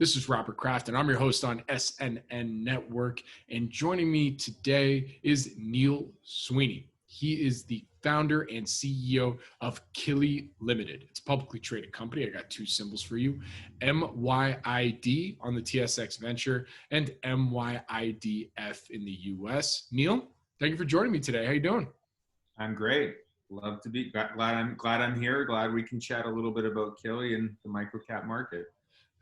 This is Robert Kraft, and I'm your host on SNN.Network. And joining me today is Neil Sweeney. He is the founder and CEO of Killi Ltd. It's a publicly traded company. I got two symbols for you: MYID on the TSX Venture and MYIDF in the US. Neil, thank you for joining me today. How you doing? I'm great. Love to be glad I'm here. Glad we can chat a little bit about Killi and the MicroCap market.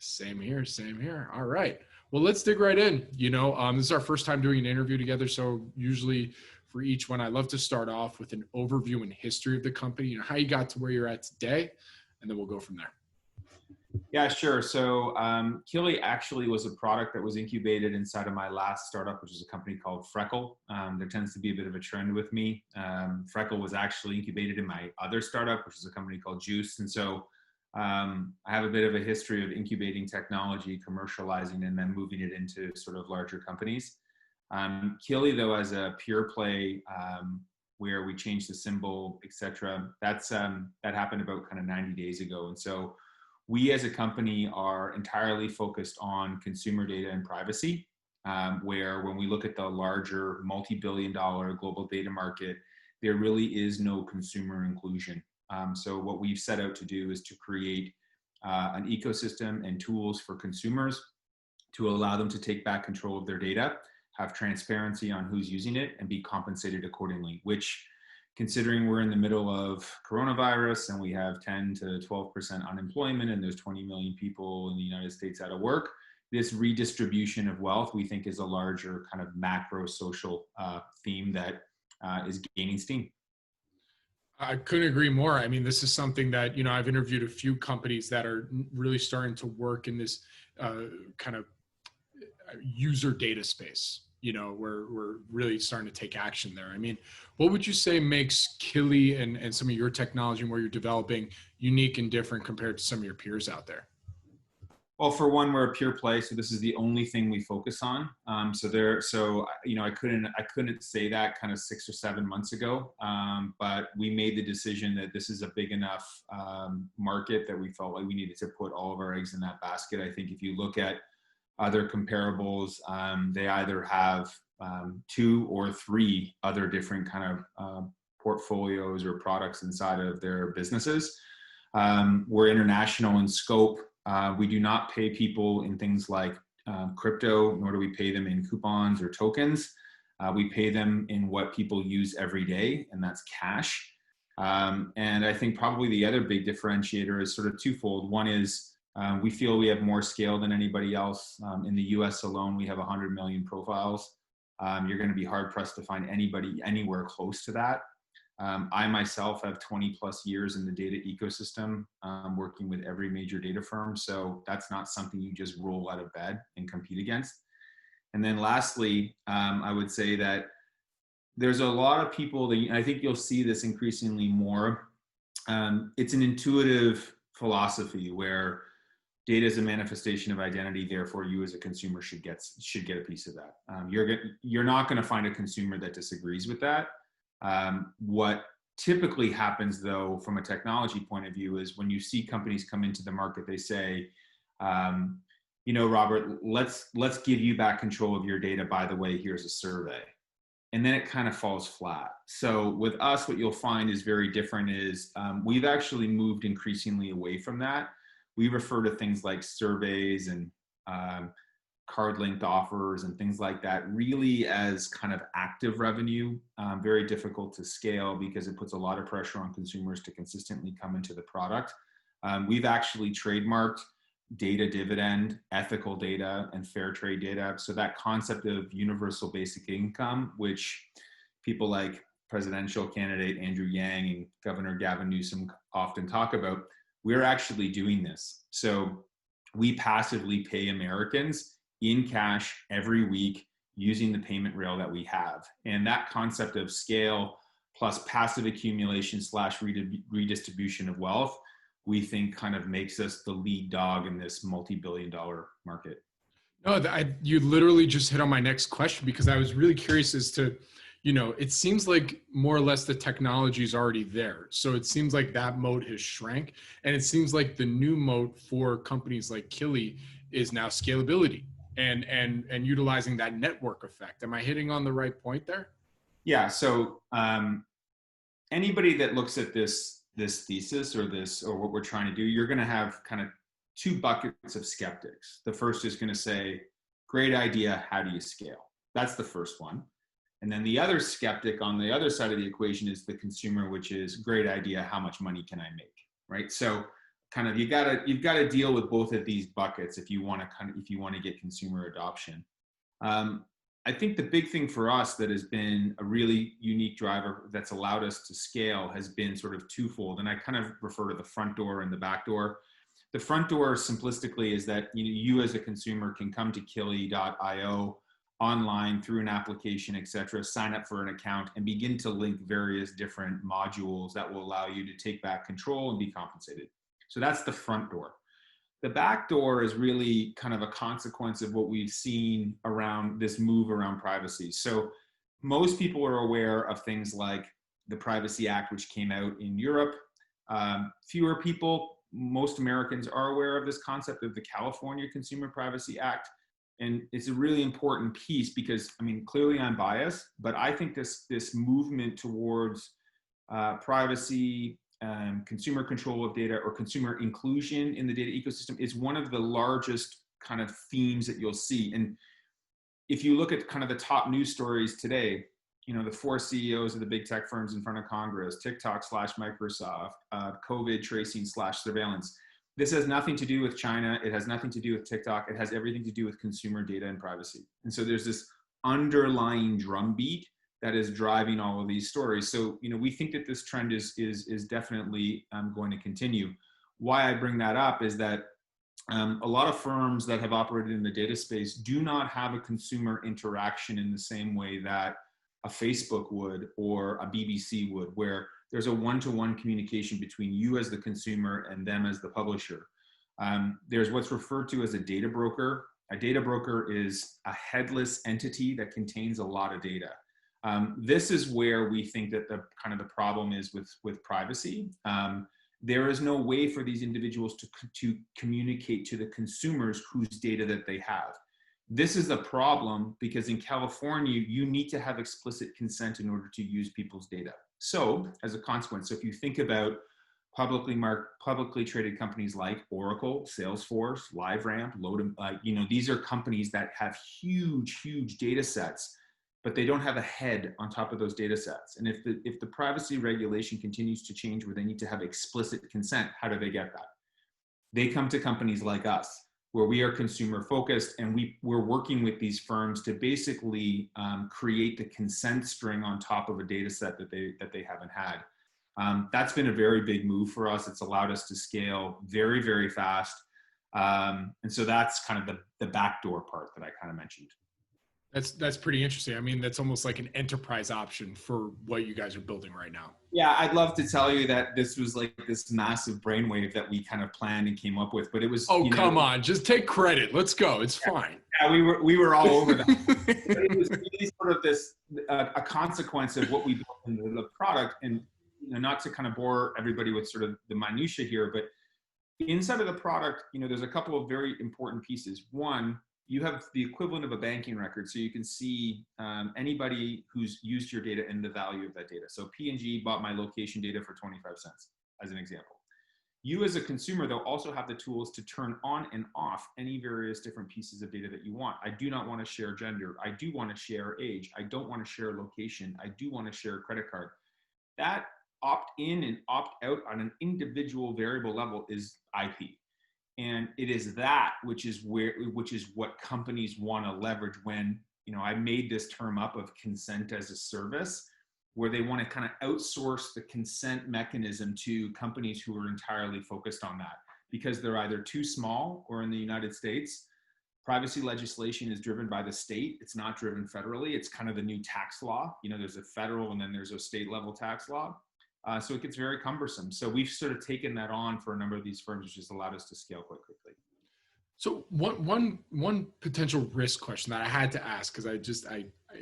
Same here, same here. All right. Well, let's dig right in. This is our first time doing an interview together. So usually for each one, I love to start off with an overview and history of the company, how you got to where you're at today, and then we'll go from there. Yeah, sure. So Killi actually was a product that was incubated inside of my last startup, which is a company called Freckle. There tends to be a bit of a trend with me. Freckle was actually incubated in my other startup, which is a company called Juice. And so I have a bit of a history of incubating technology, commercializing, and then moving it into sort of larger companies. Killi, though, as a pure play, where we changed the symbol, etc., that happened about kind of 90 days ago. And so we as a company are entirely focused on consumer data and privacy, where when we look at the larger multi-billion-dollar global data market, there really is no consumer inclusion. So what we've set out to do is to create an ecosystem and tools for consumers to allow them to take back control of their data, have transparency on who's using it, and be compensated accordingly, which, considering we're in the middle of coronavirus and we have 10 to 12% unemployment and there's 20 million people in the United States out of work, this redistribution of wealth, we think, is a larger kind of macro social theme that is gaining steam. I couldn't agree more. I mean, this is something that, I've interviewed a few companies that are really starting to work in this kind of user data space, where we're really starting to take action there. I mean, what would you say makes Killi and some of your technology and where you're developing unique and different compared to some of your peers out there? Well, for one, we're a pure play, so this is the only thing we focus on. I couldn't say that kind of 6 or 7 months ago, but we made the decision that this is a big enough market that we felt like we needed to put all of our eggs in that basket. I think if you look at other comparables, they either have 2 or 3 other different kind of portfolios or products inside of their businesses. We're international in scope. We do not pay people in things like crypto, nor do we pay them in coupons or tokens. We pay them in what people use every day, and that's cash. And I think probably the other big differentiator is sort of twofold. One is we feel we have more scale than anybody else. In the US alone, we have 100 million profiles. You're going to be hard pressed to find anybody anywhere close to that. I myself have 20 plus years in the data ecosystem, working with every major data firm. So that's not something you just roll out of bed and compete against. And then lastly, I would say that there's a lot of people that, I think you'll see this increasingly more. It's an intuitive philosophy where data is a manifestation of identity. Therefore, you as a consumer should get a piece of that. You're not going to find a consumer that disagrees with that. What typically happens, though, from a technology point of view, is when you see companies come into the market, they say, Robert, let's give you back control of your data. By the way, here's a survey. And then it kind of falls flat. So with us, what you'll find is very different is we've actually moved increasingly away from that. We refer to things like surveys and card-linked offers and things like that really as kind of active revenue, very difficult to scale because it puts a lot of pressure on consumers to consistently come into the product. We've actually trademarked data dividend, ethical data, and fair trade data. So that concept of universal basic income, which people like presidential candidate Andrew Yang and Governor Gavin Newsom often talk about, we're actually doing this. So we passively pay Americans in cash every week using the payment rail that we have. And that concept of scale plus passive accumulation / redistribution of wealth, we think kind of makes us the lead dog in this multi-billion-dollar market. No, you literally just hit on my next question, because I was really curious as to, it seems like more or less the technology is already there. So it seems like that moat has shrank, and it seems like the new moat for companies like Killi is now scalability and utilizing that network effect. Am I hitting on the right point there? Yeah. So anybody that looks at this thesis or what we're trying to do, you're going to have kind of two buckets of skeptics. The first is going to say, great idea, how do you scale? That's the first one. And then the other skeptic on the other side of the equation is the consumer, which is great idea, how much money can I make, right? So kind of you've got to deal with both of these buckets if you want to get consumer adoption. I think the big thing for us that has been a really unique driver that's allowed us to scale has been sort of twofold, and I kind of refer to the front door and the back door. The front door, simplistically, is that you as a consumer can come to Killi.io online through an application, et cetera, sign up for an account and begin to link various different modules that will allow you to take back control and be compensated. So that's the front door. The back door is really kind of a consequence of what we've seen around this move around privacy. So most people are aware of things like the Privacy Act, which came out in Europe. Fewer people, most Americans, are aware of this concept of the California Consumer Privacy Act. And it's a really important piece because, I mean, clearly I'm biased, but I think this movement towards privacy, consumer control of data, or consumer inclusion in the data ecosystem is one of the largest kind of themes that you'll see. And if you look at kind of the top news stories today, the 4 CEOs of the big tech firms in front of Congress, TikTok / Microsoft, COVID tracing / surveillance. This has nothing to do with China. It has nothing to do with TikTok. It has everything to do with consumer data and privacy. And so there's this underlying drumbeat that is driving all of these stories. So, we think that this trend is definitely going to continue. Why I bring that up is that a lot of firms that have operated in the data space do not have a consumer interaction in the same way that a Facebook would or a BBC would, where there's a one-to-one communication between you as the consumer and them as the publisher. There's what's referred to as a data broker. A data broker is a headless entity that contains a lot of data. This is where we think that the problem is with privacy. There is no way for these individuals to communicate to the consumers whose data that they have. This is a problem because in California, you need to have explicit consent in order to use people's data. So as a consequence, if you think about publicly traded companies like Oracle, Salesforce, LiveRamp, these are companies that have huge data sets, but they don't have a head on top of those data sets. And if the privacy regulation continues to change where they need to have explicit consent, how do they get that? They come to companies like us, where we are consumer focused, and we're working with these firms to basically create the consent string on top of a data set that they haven't had. That's been a very big move for us. It's allowed us to scale very, very fast. And so that's kind of the backdoor part that I kind of mentioned. That's pretty interesting. I mean, that's almost like an enterprise option for what you guys are building right now. Yeah, I'd love to tell you that this was like this massive brainwave that we kind of planned and came up with, but it was. Come on, just take credit. Let's go. It's fine. Yeah, we were all over that. But it was really sort of this a consequence of what we built into the product, and not to kind of bore everybody with sort of the minutia here, but inside of the product, there's a couple of very important pieces. One, you have the equivalent of a banking record, so you can see anybody who's used your data and the value of that data. So P&G bought my location data for 25 cents, as an example. You as a consumer, though, also have the tools to turn on and off any various different pieces of data that you want. I do not want to share gender. I do want to share age. I don't want to share location. I do want to share a credit card. That opt in and opt out on an individual variable level is IP. And it is that which is what companies want to leverage when, I made this term up of consent as a service, where they want to kind of outsource the consent mechanism to companies who are entirely focused on that, because they're either too small, or in the United States, privacy legislation is driven by the state. It's not driven federally. It's kind of the new tax law. There's a federal and then there's a state level tax law. So it gets very cumbersome. So we've sort of taken that on for a number of these firms, which has allowed us to scale quite quickly. So one potential risk question that I had to ask, because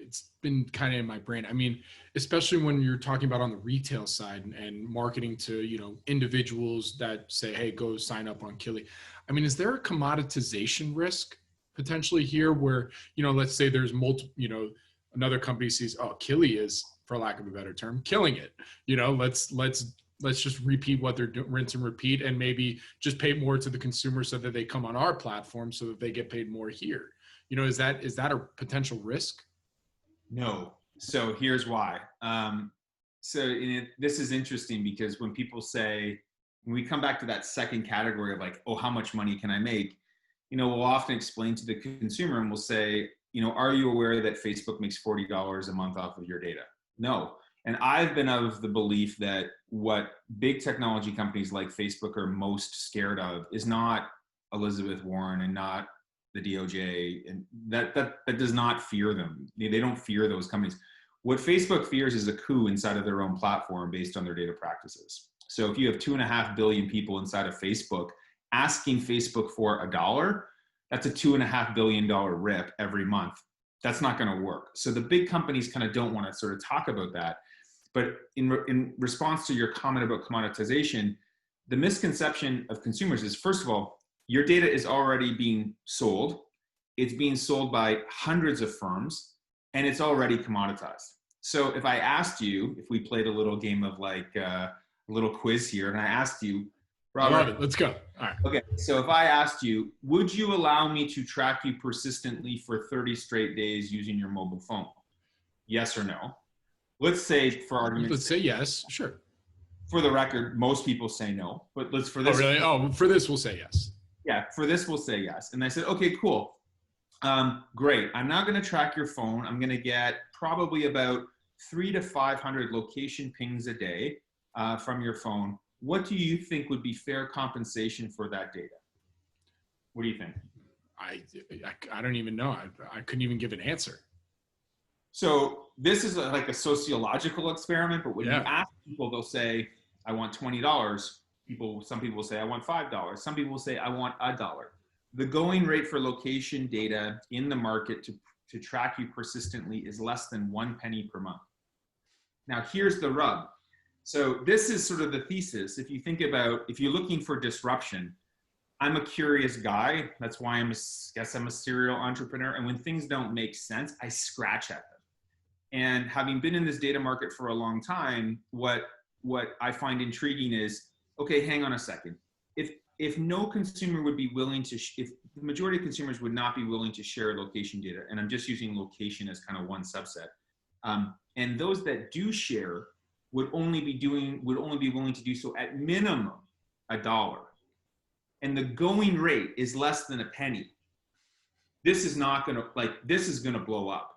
it's been kind of in my brain. I mean, especially when you're talking about on the retail side and marketing to, individuals that say, hey, go sign up on Killi. I mean, is there a commoditization risk potentially here where, let's say there's multiple, another company sees, oh, Killi is, for lack of a better term, killing it. Let's just repeat what they're doing, rinse and repeat, and maybe just pay more to the consumer so that they come on our platform so that they get paid more here. Is that a potential risk? No. So here's why. This is interesting because when people say, when we come back to that second category of like, oh, how much money can I make? We'll often explain to the consumer and we'll say, are you aware that Facebook makes $40 a month off of your data? No. And I've been of the belief that what big technology companies like Facebook are most scared of is not Elizabeth Warren and not the DOJ, and that does not fear them. They don't fear those companies. What Facebook fears is a coup inside of their own platform based on their data practices. So if you have 2.5 billion people inside of Facebook asking Facebook for $1, that's a $2.5 billion rip every month. That's not going to work. So the big companies kind of don't want to sort of talk about that. But in response to your comment about commoditization, the misconception of consumers is, first of all, your data is already being sold. It's being sold by hundreds of firms, and it's already commoditized. So if I asked you, if we played a little game of like a little quiz here, and I asked you, Robert, I love it. Let's go. All right. Okay, so if I asked you, would you allow me to track you persistently for 30 straight days using your mobile phone? Yes or no? Let's say, for argument's sake, yes, sure. For the record, most people say no, but let's for this. Oh, really? Oh, for this, we'll say yes. Yeah, for this, we'll say yes. And I said, okay, cool. Great. I'm now going to track your phone. I'm going to get probably about 300 to 500 location pings a day from your phone. What do you think would be fair compensation for that data? What do you think? I don't even know. I couldn't even give an answer. So this is like a sociological experiment, but when you ask people, they'll say, I want $20. Some people will say, I want $5. Some people will say, I want $1. The going rate for location data in the market to track you persistently is less than 1 penny per month. Now, here's the rub. So this is sort of the thesis. If you think about, if you're looking for disruption, I'm a curious guy. That's why I'm a serial entrepreneur. And when things don't make sense, I scratch at them. And having been in this data market for a long time, what I find intriguing is, okay, hang on a second. If no consumer would be willing to, if the majority of consumers would not be willing to share location data, and I'm just using location as kind of one subset, and those that do share would only be willing to do so at minimum $1, and the going rate is less than a penny, this is gonna blow up.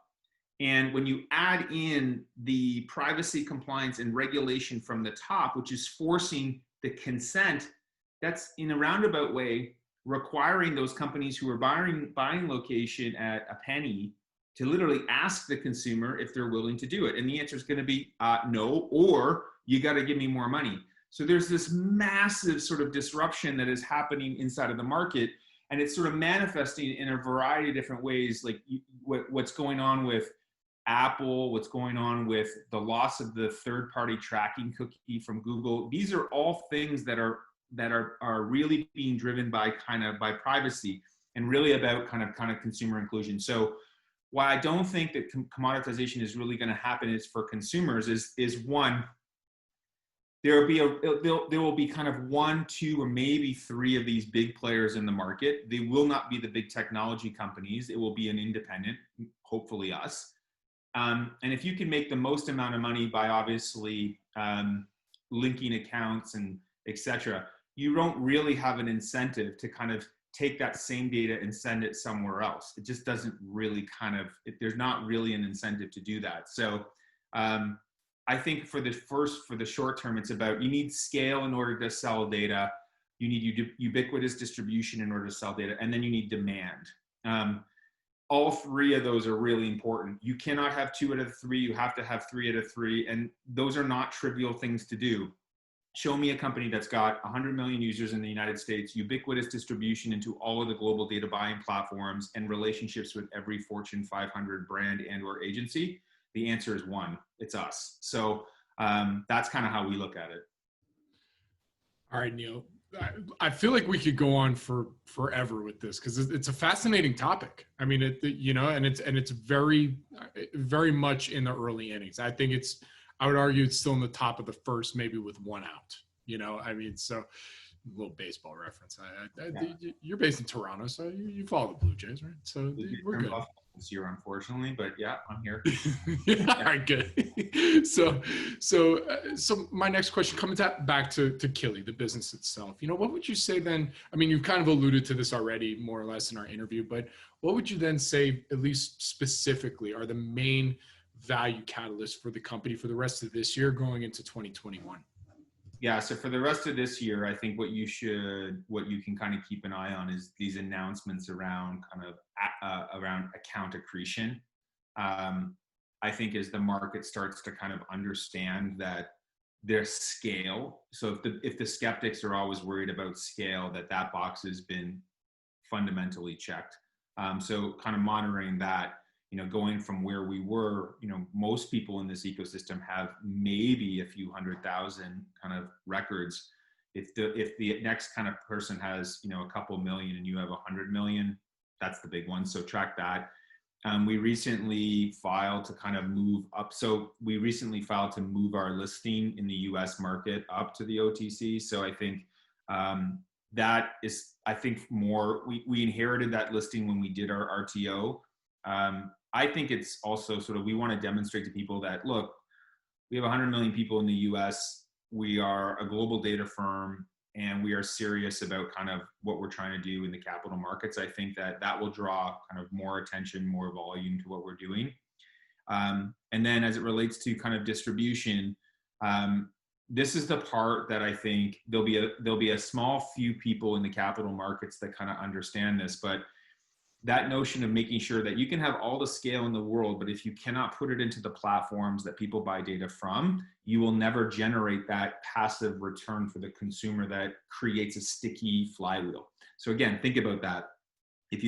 And when you add in the privacy compliance and regulation from the top, which is forcing the consent, that's in a roundabout way requiring those companies who are buying location at a penny to literally ask the consumer if they're willing to do it. And the answer is going to be no, or you got to give me more money. So there's this massive sort of disruption that is happening inside of the market, and it's sort of manifesting in a variety of different ways, like what's going on with Apple, what's going on with the loss of the third-party tracking cookie from Google. These are all things that are really being driven by privacy and really about kind of consumer inclusion. So why I don't think that commoditization is really going to happen is for consumers is one, there will be kind of 1, 2, or maybe 3 of these big players in the market. They will not be the big technology companies. It will be an independent, hopefully us. And if you can make the most amount of money by obviously linking accounts and et cetera, you don't really have an incentive to kind of take that same data and send it somewhere else. It just doesn't really there's not really an incentive to do that. So I think for the short term, it's about, you need scale in order to sell data. You need ubiquitous distribution in order to sell data, and then you need demand. All 3 of those are really important. You cannot have 2 out of 3. You have to have 3 out of 3. And those are not trivial things to do. show me a company that's got 100 million users in the United States, ubiquitous distribution into all of the global data buying platforms, and relationships with every Fortune 500 brand and or agency. The answer is one. It's us. So that's kind of how we look at it. All right, Neil. I feel like we could go on for forever with this because it's a fascinating topic. I mean, and it's very, very much in the early innings. I think I would argue it's still in the top of the first, maybe with one out. I mean, so a little baseball reference. You're based in Toronto, so you follow the Blue Jays, right? So we're good this year, unfortunately, but yeah, I'm here. All right, good. So my next question, coming back to Killi, the business itself, what would you say then? I mean, you've kind of alluded to this already, more or less, in our interview, but what would you then say, at least specifically, are the main value catalysts for the company for the rest of this year going into 2021? Yeah, so for the rest of this year, I think what you can kind of keep an eye on is these announcements around around account accretion. I think as the market starts to kind of understand that their scale, so if the skeptics are always worried about scale, that box has been fundamentally checked. So kind of monitoring that, going from where we were, most people in this ecosystem have maybe a few 100,000 kind of records. If the next kind of person has, a couple million and you have 100 million, that's the big one. So track that. We recently filed to kind of move up. So we recently filed to move our listing in the US market up to the OTC. So I think that is, more, we inherited that listing when we did our RTO. I think it's also sort of, we want to demonstrate to people that, look, we have 100 million people in the US. We are a global data firm and we are serious about kind of what we're trying to do in the capital markets. I think that will draw kind of more attention, more volume to what we're doing. And then as it relates to kind of distribution, this is the part that I think there'll be a small few people in the capital markets that kind of understand this, but that notion of making sure that you can have all the scale in the world, but if you cannot put it into the platforms that people buy data from, you will never generate that passive return for the consumer that creates a sticky flywheel. So again, think about that. If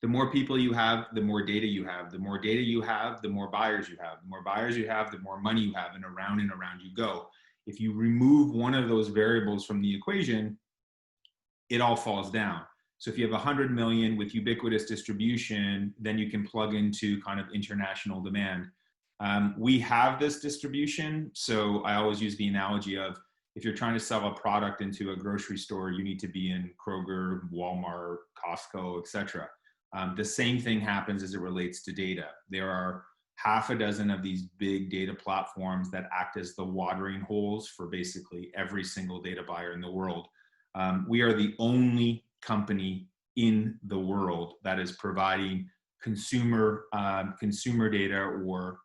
the more people you have, the more data you have, the more data you have, the more buyers you have, the more buyers you have, the more money you have, and around you go. If you remove one of those variables from the equation, it all falls down. So if you have 100 million with ubiquitous distribution, then you can plug into kind of international demand. We have this distribution. So I always use the analogy of, if you're trying to sell a product into a grocery store, you need to be in Kroger, Walmart, Costco, etc. The same thing happens as it relates to data. There are half a dozen of these big data platforms that act as the watering holes for basically every single data buyer in the world. We are the only company in the world that is providing consumer data or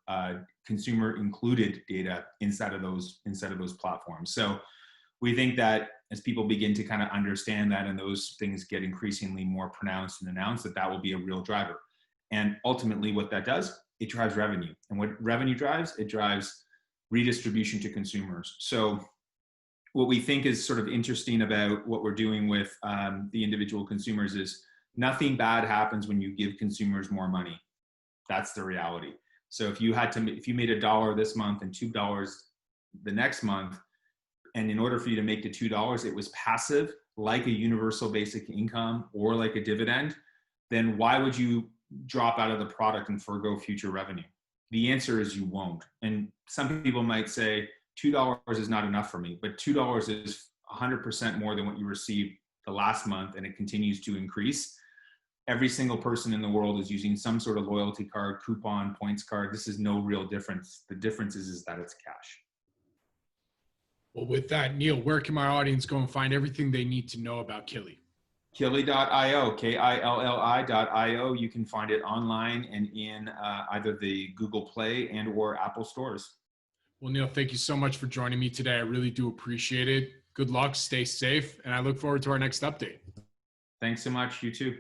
consumer included data inside of those platforms. So we think that as people begin to kind of understand that and those things get increasingly more pronounced and announced, that will be a real driver. And ultimately what that does, it drives revenue. And what revenue drives, it drives redistribution to consumers. So what we think is sort of interesting about what we're doing with the individual consumers is nothing bad happens when you give consumers more money. That's the reality. So if you made $1 this month and $2 the next month, and in order for you to make the $2, it was passive, like a universal basic income or like a dividend, then why would you drop out of the product and forego future revenue? The answer is you won't. And some people might say, $2 is not enough for me, but $2 is 100% more than what you received the last month, and it continues to increase. Every single person in the world is using some sort of loyalty card, coupon, points card. This is no real difference. The difference is that it's cash. Well, with that, Neil, where can my audience go and find everything they need to know about Killi? Killi.io, KILLI.io. You can find it online and in either the Google Play and or Apple stores. Well, Neil, thank you so much for joining me today. I really do appreciate it. Good luck, stay safe, and I look forward to our next update. Thanks so much. You too.